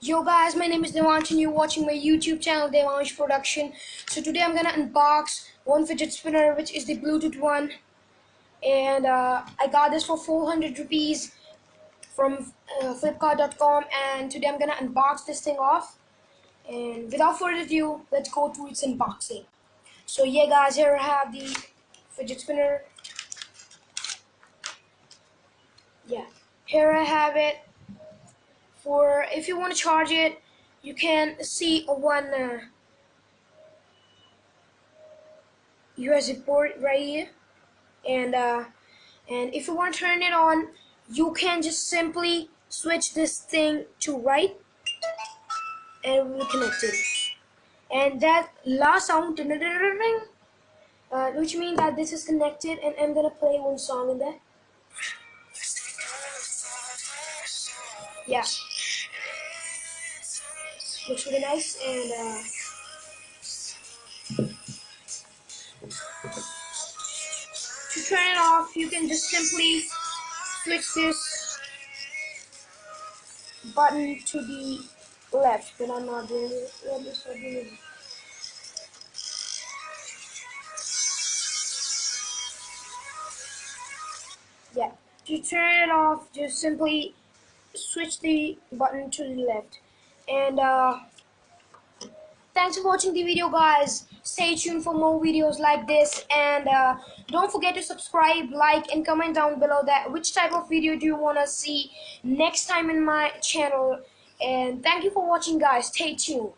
Yo guys, my name is Devansh and you're watching my YouTube channel Devansh Production. So today I'm gonna unbox one fidget spinner, which is the Bluetooth one, and I got this for 400 rupees from Flipkart.com, and today I'm gonna unbox this thing off. And without further ado, let's go to its unboxing. So yeah guys, here I have the fidget spinner. Yeah, here I have it. For if you want to charge it, you can see one USB port right here, and if you want to turn it on, you can just simply switch this thing to right, and it will connect it. And that last sound, which means that this is connected, and I'm gonna play one song in there. Yeah, looks really nice. And to turn it off, you can just simply switch this button to the left, but I'm not doing it. Yeah, to turn it off, just simply switch the button to the left. And thanks for watching the video guys. Stay tuned for more videos like this, and don't forget to subscribe, like, and comment down below that which type of video do you want to see next time in my channel. And thank you for watching guys. Stay tuned.